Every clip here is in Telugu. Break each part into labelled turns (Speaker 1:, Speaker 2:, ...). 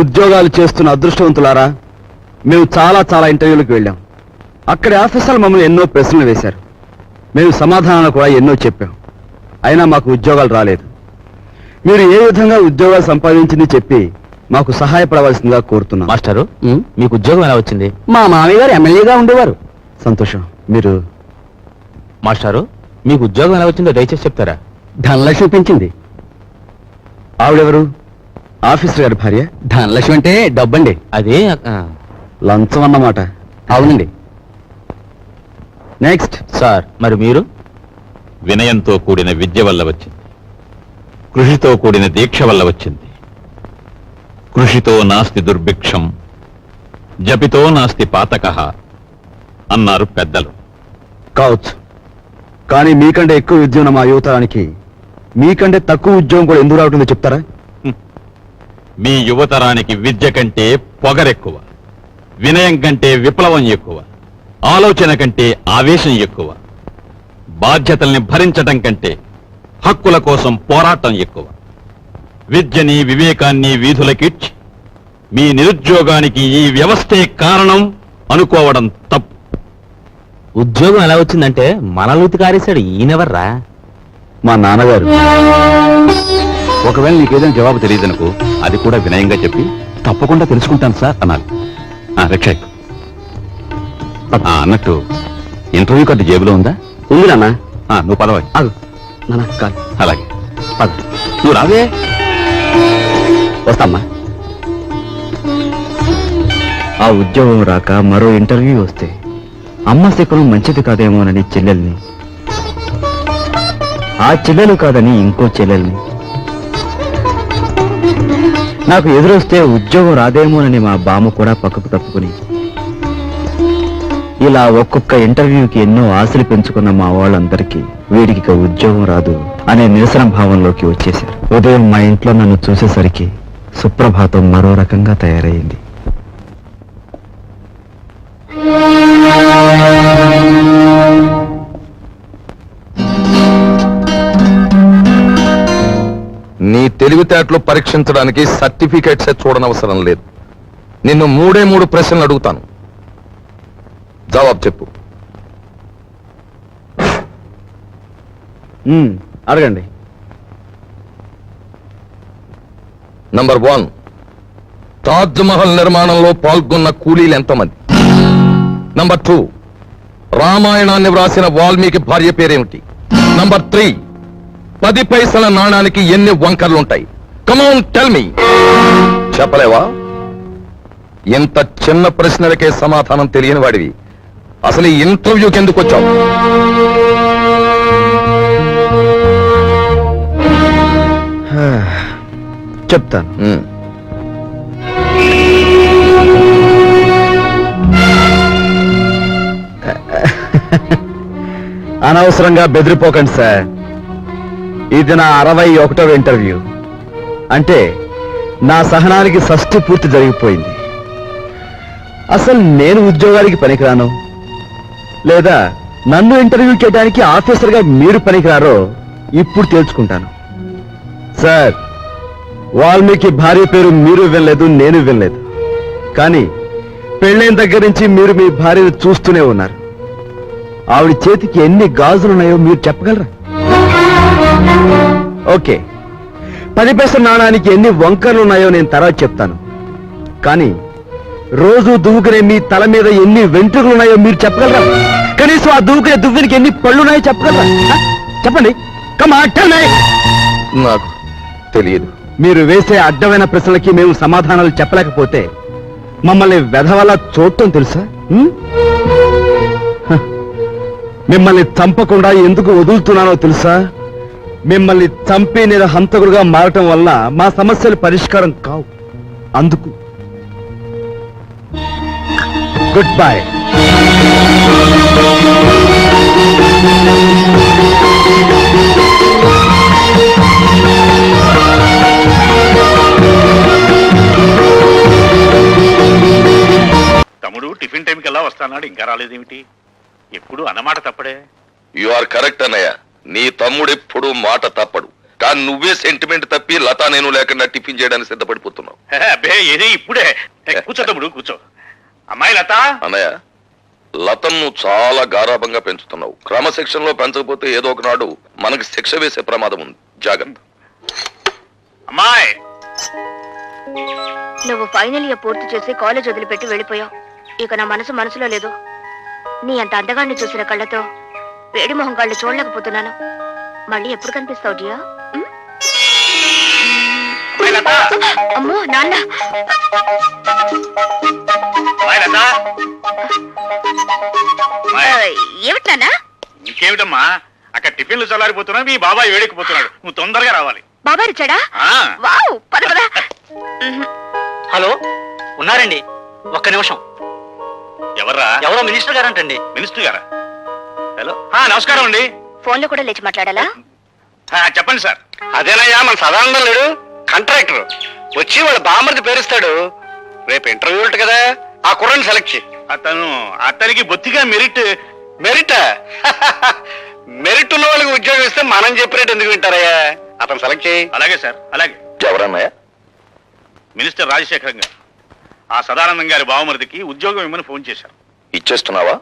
Speaker 1: ఉద్యోగాలు చేస్తున్న అదృష్టవంతులారా, మేము చాలా చాలా ఇంటర్వ్యూలకు వెళ్ళాం. అక్కడి ఆఫీసర్లు మమ్మల్ని ఎన్నో ప్రశ్నలు వేశారు. మేము సమాధానాలు కూడా ఎన్నో చెప్పాం. అయినా మాకు ఉద్యోగాలు రాలేదు. మీరు ఏ విధంగా ఉద్యోగాలు సంపాదించింది చెప్పి మాకు సహాయపడవలసిందిగా కోరుతున్నాం.
Speaker 2: మాస్టారు, మీకు ఉద్యోగం ఎలా వచ్చింది?
Speaker 1: మా మామయ్య గారు ఎమ్మెల్యేగా ఉండేవారు. సంతోషం. మీరు
Speaker 2: మాస్టారు, మీకు ఉద్యోగం ఎలా వచ్చిందో దయచేసి చెప్తారా?
Speaker 1: ధనలక్ష్మి పెంచింది. ఆవిడెవరు? ఆఫీసర్ గారి భార్య. ధనలక్ష్మి అంటే డబ్బండి.
Speaker 2: అదే
Speaker 1: లంచం అన్నమాట. అవునండి. నెక్స్ట్.
Speaker 2: సార్, మరి మీరు?
Speaker 3: వినయంతో కూడిన విద్య వల్ల వచ్చింది, కృషితో కూడిన దీక్ష వల్ల వచ్చింది. కృషితో నాస్తి దుర్భిక్షం, జపితో నాస్తి పాతకః అన్నారు పెద్దలు.
Speaker 1: కావచ్చు, కానీ మీకంటే ఎక్కువ విద్య ఉన్న మా యువతరానికి మీకంటే తక్కువ ఉద్యోగం కూడా ఎందుకు రావటుందో చెప్తారా?
Speaker 3: మీ యువతరానికి విద్య కంటే పొగరెక్కువ, వినయం కంటే విప్లవం ఎక్కువ, ఆలోచన కంటే ఆవేశం ఎక్కువ, బాధ్యతల్ని భరించటం కంటే హక్కుల కోసం పోరాటం ఎక్కువ. విద్యని వివేకాన్ని వీధులకిచ్చి మీ నిరుద్యోగానికి ఈ వ్యవస్థే కారణం అనుకోవడం తప్పు.
Speaker 2: ఉద్యోగం ఎలా వచ్చిందంటే మనల్ని కారేశాడు. ఈయనెవర్రా?
Speaker 1: మా నాన్నగారు.
Speaker 3: ఒకవేళ నీకేదైనా జవాబు తెలియదనుకో, అది కూడా వినయంగా చెప్పి తప్పకుండా తెలుసుకుంటాను సార్ అనాలి. రక్షక్, అన్నట్టు ఇంటర్వ్యూ కార్డు జేబులో ఉందా?
Speaker 1: ఉంది నాన్న.
Speaker 3: నువ్వు పదవాలి.
Speaker 1: నాన్న కాదు.
Speaker 3: అలాగే
Speaker 1: పద.
Speaker 3: నువ్వు రావే.
Speaker 1: వస్తామ్మా. ఆ ఉద్యోగం రాక మరో ఇంటర్వ్యూ వస్తే అమ్మ శకునం మంచిది కాదేమోనని చెల్లెల్ని, ఆ చెల్లెలు కాదని ఇంకో చెల్లెల్ని, నాకు ఎదురొస్తే ఉద్యోగం రాదేమోనని మా బామ్మ కూడా పక్కకు తప్పుకుని, ఇలా ఒక్కొక్క ఇంటర్వ్యూకి ఎన్నో ఆశలు పెంచుకున్న మా వాళ్ళందరికీ వీడికి ఇక ఉద్యోగం రాదు అనే నిరసన భావంలోకి వచ్చేశారు. ఉదయం మా ఇంట్లో నన్ను చూసేసరికి సుప్రభాతం మరో రకంగా తయారైంది.
Speaker 4: నీ తెలివితేటలు పరీక్షించడానికి సర్టిఫికేట్సే చూడనవసరం లేదు. నిన్ను 3 ప్రశ్నలు అడుగుతాను, జవాబు చెప్పు.
Speaker 1: అడగండి.
Speaker 4: నంబర్ 1, తాజ్ మహల్ నిర్మాణంలో పాల్గొన్న కూలీలు ఎంతమంది? నంబర్ 2, రామాయణాన్ని వ్రాసిన వాల్మీకి భార్య పేరేమిటి? నంబర్ 3, 10 పైసల నాణానికి ఎన్ని వంకర్లుంటాయి? Come on tell me. చెప్పలేవా? ఇంత చిన్న ప్రశ్నలకే సమాధానం తెలియని వాడివి అసలు ఈ ఇంటర్వ్యూకి ఎందుకు వచ్చావు?
Speaker 1: చెప్తాను. అనవసరంగా బెదిరిపోకండి సార్. ఇది నా 61వ ఇంటర్వ్యూ. అంటే నా సహనానికి షష్ఠి పూర్తి జరిగిపోయింది. అసలు నేను ఉద్యోగానికి పనికిరాను, లేదా నన్ను ఇంటర్వ్యూ చేయడానికి ఆఫీసర్గా మీరు పనికిరారో ఇప్పుడు తేల్చుకుంటాను. సార్, వాల్మీకి భార్య పేరు మీరు వినలేదు, నేను వినలేదు. కానీ పెళ్ళైన దగ్గర నుంచి మీరు మీ భార్యను చూస్తూనే ఉన్నారు. ఆవిడ చేతికి ఎన్ని గాజులున్నాయో మీరు చెప్పగలరా? ఓకే, 10 పైసల నాణానికి ఎన్ని వంకర్లు ఉన్నాయో నేను తర్వాత చెప్తాను. కానీ రోజు దువ్వుకునే మీ తల మీద ఎన్ని వెంట్రుకలు ఉన్నాయో మీరు చెప్పగలరా? కనీసం ఆ దువ్వుకునే దువ్వునికి ఎన్ని పళ్ళు ఉన్నాయో చెప్పగలరా? చెప్పండి.
Speaker 4: నాకు తెలియదు.
Speaker 1: మీరు వేసే అడ్డమైన ప్రశ్నలకి మేము సమాధానాలు చెప్పలేకపోతే మమ్మల్ని వెధవలా చూడటం తెలుసా? మిమ్మల్ని చంపకుండా ఎందుకు వదులుతున్నానో తెలుసా? మిమ్మల్ని చంపి నేను హంతకుడుగా మారటం వల్ల మా సమస్యలు పరిష్కారం కావు. అందుకు గుడ్ బై.
Speaker 5: తమ్ముడు టిఫిన్ టైంకి ఎలా వస్తానాడు, ఇంకా రాలేదేమిటి? ఎప్పుడు అన్నమాట తప్పడే.
Speaker 4: యు ఆర్ కరెక్ట్ అన్నయ్య. నీ తమ్ముడు ఎప్పుడు మాట తప్పడు. కానీ నువ్వే సెంటిమెంట్ తప్పి లతా నేను లేకుండా టిఫిన్ చేయడానికి సిద్ధపడిపోతున్నావు.
Speaker 5: అబ్బే ఏది ఇప్పుడే కూర్చో తమ్ముడు కూర్చో. అమ్మాయి లత,
Speaker 4: అన్నయ్య, లతను నువ్వు చాలా గారాభంగా పెంచుతున్నావు. క్రమశిక్షణలో పెంచకపోతే ఏదో ఒకనాడు మనకి శిక్ష వేసే ప్రమాదం ఉంది. జాగ్రత్త.
Speaker 5: అమ్మాయి
Speaker 6: నువ్వు ఫైనల్ ఇయర్ పూర్తి చేసి కాలేజ్ వదిలిపెట్టి వెళ్ళిపోయావు. ఇక నా మనసులో లేదు. నీ అంత అందగాన్ని చూసిన కళ్ళతో వేడి మొహం కళ్ళు చూడలేకపోతున్నాను. మళ్ళీ ఎప్పుడు కనిపిస్తావు డియా?
Speaker 5: అమ్మాయి లత,
Speaker 6: అమ్మో నాన్న.
Speaker 5: అమ్మాయి లత. అమ్మాయి,
Speaker 6: ఏమిటి నాన్న?
Speaker 5: ఇంకేమిటమ్మా, అక్కడ టిఫిన్లు చల్లారిపోతున్నా, మీ బాబాయ్ వేడెక్కిపోతున్నాడు. నువ్వు తొందరగా రావాలి.
Speaker 6: బాబాయ్ వచ్చాడా?
Speaker 5: ఆ,
Speaker 6: వావ్, పద పద.
Speaker 7: హలో, ఉన్నారండి, ఒక్క నిమిషం.
Speaker 5: ఎవర్రా?
Speaker 7: ఎవరో మినిస్టర్ గారంటండి.
Speaker 5: మినిస్టర్ గారా? హలో, నమస్కారం అండి.
Speaker 6: ఫోన్ లో కూడా లేచి మాట్లాడాలా?
Speaker 5: చెప్పండి సార్.
Speaker 7: అదేనయ్యా, మన సదానందం లేడు, కాంట్రాక్టర్ వచ్చి వాళ్ళ బామ్మర్ది పేరుస్తాడు. రేపు ఇంటర్వ్యూ ఉంటుంది కదా, ఆ కుర్రని సెలెక్ట్ చేయి.
Speaker 5: అతనికి బొత్తిగా మెరిట్.
Speaker 7: మెరిట్ మెరిట్ ఉన్న వాళ్ళకి ఉద్యోగం ఇస్తే మనం చెప్పినట్టు ఎందుకు వింటారయ్యా? అతను సెలెక్ట్ చేయి.
Speaker 5: అలాగే సార్, అలాగే.
Speaker 4: ఎవరన్నయ్య?
Speaker 5: మినిస్టర్ రాజశేఖరం గారు ఆ సదానందం గారి బావమరిదికి ఉద్యోగం ఇమ్మని ఫోన్ చేశారు.
Speaker 4: ఇచ్చేస్తున్నావా?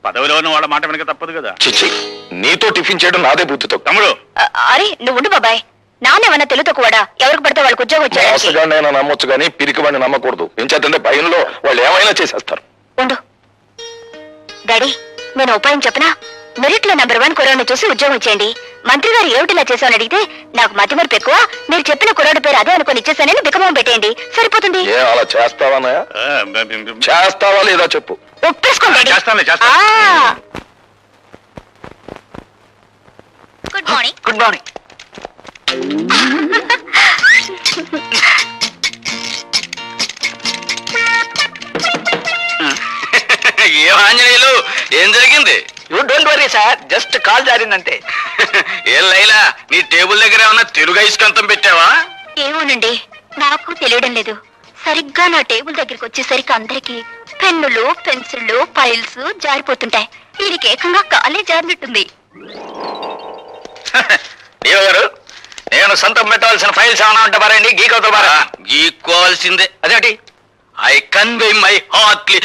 Speaker 5: పదవిలో ఉన్న వాళ్ళ మాట వెనక తప్పదు కదా.
Speaker 4: చిచ్చి, నీతో టిఫిన్ చేయడం నాదే బుద్ధితో.
Speaker 5: తమ్ముడు,
Speaker 6: అరే నువ్వు ఉండు బాబాయ్. నానేమన్నా తెలుతో కూడా ఎవరికి పడితే వాళ్ళకి ఉద్యోగం వచ్చాడు.
Speaker 4: మోసగాడినైనా నమ్మొచ్చు కానీ పిరికివాడిని నమ్మకూడదు. ఏం చేద్దంటే భయంలో వాళ్ళు ఏమైనా చేసేస్తారు.
Speaker 6: ఉండు డాడీ, నేను ఉపాయం చెప్పనా? మెరిట్ లో నెంబర్ 1 కుర్రాడిని చూసి ఉద్యోగం ఇచ్చేయండి. మంత్రి గారు ఏమిటిలా చేశామని అడిగితే నాకు మతి మరపు ఎక్కువ, మీరు చెప్పిన కుర్రాడి పేరు అదే అనుకుని ఇచ్చేసానని బికమం పెట్టేయండి, సరిపోతుంది.
Speaker 4: ఏ అలా చేస్తావానయ్య? చేస్తావా లేదా చెప్పు.
Speaker 6: ఒప్పేసుకోండి.
Speaker 5: చేస్తానులే, చేస్తా.
Speaker 6: Good morning.
Speaker 7: Good morning.
Speaker 2: ఏం ఆంజనేయులు, ఏం జరిగింది?
Speaker 7: You don't worry sir, just call జారిందంటే.
Speaker 2: ఏం లైలా, నీ టేబుల్ దగ్గర ఏమన్నా తెలుగు ఐస్కంతం పెట్టావా?
Speaker 6: ఏమోనండి, నాకు తెలియడం లేదు. సరిగ్గా నా టేబుల్ దగ్గరికి వచ్చేసరికి అందరికి పెన్నులు, పెన్సిళ్ళు, ఫైల్స్ జారిపోతుంటాయి. వీరికి ఏకంగా కాలే జారినట్టుంది.
Speaker 2: దేవ గారు, నేను సొంతం పెట్టాల్సిన ఫైల్స్ ఏమైనా ఉంటే పారండి, గీకోవాల్సిందే. గీక్కోవాల్సిందే. అదేంటి? I convey my heartly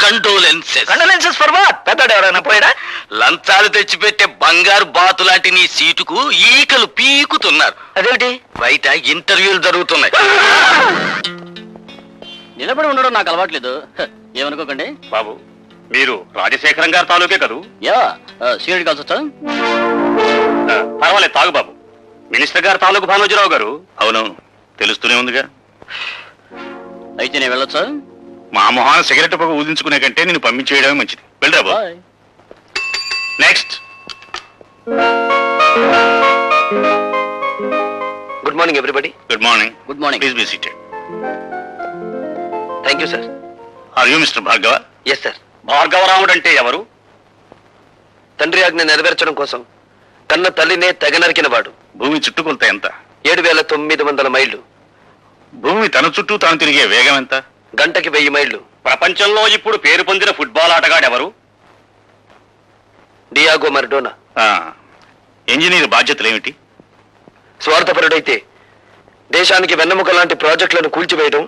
Speaker 2: condolences.
Speaker 7: Condolences for what? పెద్దడు ఎవరైనా పోయాడా?
Speaker 2: లంచాలు తెచ్చిపెట్టే బంగారు బాతు లాంటి నీ సీటుకు ఈకలు పీకుతున్నారు.
Speaker 7: అదేంటి?
Speaker 2: బయట ఇంటర్వ్యూలు జరుగుతున్నాయి.
Speaker 7: నిలబడి ఉండడం నాకు అలవాట్లేదు, ఏమనుకోకండి.
Speaker 5: బాబు, మీరు రాజశేఖరం గారి తాలూకే కదూ?
Speaker 7: యా, సీరియడ్ కాల్స్ వచ్చా?
Speaker 5: పర్వాలేదు, తాగు బాబు. మినిస్టర్ గారి తాలూకు భానోజీరావు గారు. అవును, తెలుస్తూనే ఉందిగా.
Speaker 7: అయితే నేను వెళ్ళొచ్చా?
Speaker 5: మా మొహాన సిగరెట్ పొగ ఊదించుకునే కంటే నేను పంపించేయడమే మంచిది. వెళ్ళరా బాబు.
Speaker 7: Bye.
Speaker 5: Next.
Speaker 7: Good morning everybody.
Speaker 5: Good morning.
Speaker 7: Good morning.
Speaker 5: Please be seated.
Speaker 7: Thank you sir.
Speaker 5: Are you mister Bhargava?
Speaker 7: Yes sir.
Speaker 5: Bhargavaramudu అంటే ఎవరు?
Speaker 7: తండ్రి ఆజ్ఞ నెరవేర్చడం కోసం కన్న తల్లినే తెగ నరికిన వాడు.
Speaker 5: భూమి చుట్టుకొలత ఎంత?
Speaker 7: 7,900 మైళ్ళు.
Speaker 5: భూమి తన చుట్టూ తాను తిరిగే వేగం ఎంత?
Speaker 7: గంటకి 1000 మైళ్ళు.
Speaker 5: ప్రపంచంలో ఇప్పుడు పేరు పొందిన ఫుట్బాల్ ఆటగాడెవరు?
Speaker 7: Diego Maradona.
Speaker 5: ఇంజనీర్ బాధ్యతలు ఏమిటి?
Speaker 7: స్వార్థపరుడైతే దేశానికి వెన్నెముక లాంటి ప్రాజెక్టులను కూల్చివేయడం,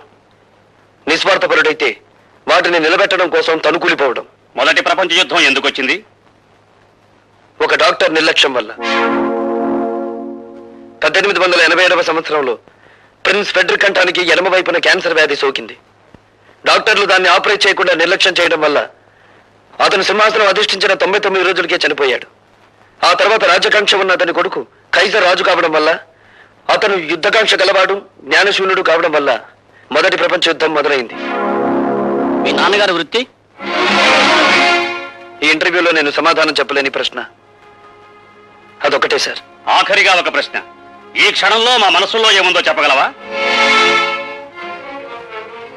Speaker 7: నిస్వార్థపరుడైతే వాటిని నిలబెట్టడం కోసం తనుకూలిపోవడం.
Speaker 5: మొదటి ప్రపంచ యుద్ధం ఎందుకు వచ్చింది?
Speaker 7: ఒక డాక్టర్ నిర్లక్ష్యం వల్ల. 1887వ సంవత్సరంలో ప్రిన్స్ ఫెడ్రిక్ కంఠానికి ఎడమ వైపున క్యాన్సర్ వ్యాధి సోకింది. డాక్టర్లు దాన్ని ఆపరేట్ చేయకుండా నిర్లక్ష్యం చేయడం వల్ల అతను సింహాసనం అధిష్ఠించిన 99 రోజులకే చనిపోయాడు. ఆ తర్వాత రాజకాంక్ష ఉన్న అతని కొడుకు కైజర్ రాజు కావడం వల్ల, అతను యుద్ధకాంక్ష గలవాడు, జ్ఞానశూన్యుడు కావడం వల్ల మొదటి ప్రపంచ యుద్ధం మొదలైంది.
Speaker 2: మీ నాన్నగారి వృత్తి?
Speaker 7: ఈ ఇంటర్వ్యూలో నేను సమాధానం చెప్పలేని ప్రశ్న అదొకటే సార్.
Speaker 5: ఆఖరిగా ఒక ప్రశ్న. ఈ క్షణంలో మా మనసులో ఏముందో చెప్పగలవా?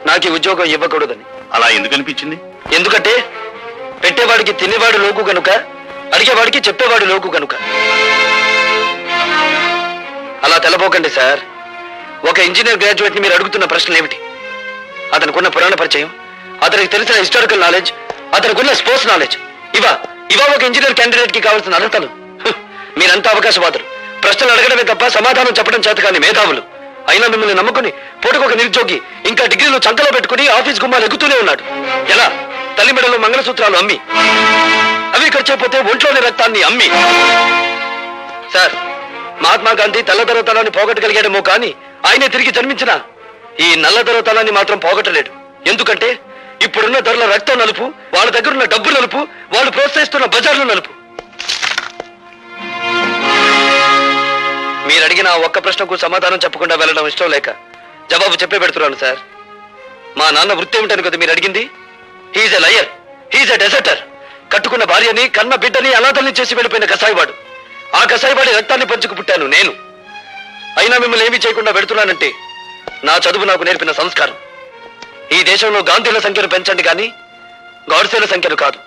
Speaker 7: నాకు ఈ ఉద్యోగం ఇవ్వకూడదని.
Speaker 5: అలా ఎందుకు అనిపించింది?
Speaker 7: ఎందుకంటే పెట్టేవాడికి తినేవాడు లోకు కనుక, అడిగేవాడికి చెప్పేవాడు లోకు కనుక. అలా తెలబోకండి సార్. ఒక ఇంజనీర్ గ్రాడ్యుయేట్ ని మీరు అడుగుతున్న ప్రశ్నలు ఏమిటి? అతనికున్న పురాణ పరిచయం, అతనికి తెలిసిన హిస్టారికల్ నాలెడ్జ్, అతనికున్న స్పోర్ట్స్ నాలెడ్జ్, ఇవా ఒక ఇంజనీర్ క్యాండిడేట్ కి కావాల్సిన అర్హతలు. మీరంతా అవకాశవాదులు. ప్రశ్నలు అడగడమే తప్ప సమాధానం చెప్పడం చేత కాని మేధావులు. అయినా మిమ్మల్ని నమ్ముకుని పూటకొక నిరుద్యోగి ఇంకా డిగ్రీలు చంకలో పెట్టుకుని ఆఫీస్ గుమ్మాలు ఎక్కుతూనే ఉన్నాడు. ఎలా? తల్లి మెడలో మంగళసూత్రాలు అమ్మి, అవి ఖర్చైపోతే ఒంట్లోని రక్తాన్ని అమ్మి. సార్, మహాత్మా గాంధీ తెల్లదొరతనాన్ని పోగొట్టగలిగాడేమో కానీ ఆయనే తిరిగి జన్మించిన ఈ నల్లదొరతనాన్ని మాత్రం పోగొట్టలేడు. ఎందుకంటే ఇప్పుడున్న ధరల రక్తం నలుపు, వాళ్ళ దగ్గరున్న డబ్బు నలుపు, వాళ్ళు ప్రోత్సహిస్తున్న బజార్లు నలుపు. మీరు అడిగిన ఆ ఒక్క ప్రశ్నకు సమాధానం చెప్పకుండా వెళ్ళడం ఇష్టం లేక జవాబు చెప్పే పెడుతున్నాను సార్. మా నాన్న వృత్తి ఏమిటని కదా మీరు అడిగింది? He's a liar, he's a deserter. కట్టుకున్న భార్యని, కన్న బిడ్డని అనాథల్ని చేసి వెళ్ళిపోయిన కసాయివాడు. ఆ కసాయివాడి రక్తాన్ని పంచుకు పుట్టాను నేను. అయినా మిమ్మల్ని ఏమీ చేయకుండా పెడుతున్నానంటే నా చదువు నాకు నేర్పిన సంస్కారం. ఈ దేశంలో గాంధీల సంఖ్యను పెంచండి కానీ గాడ్సేల సంఖ్యను కాదు.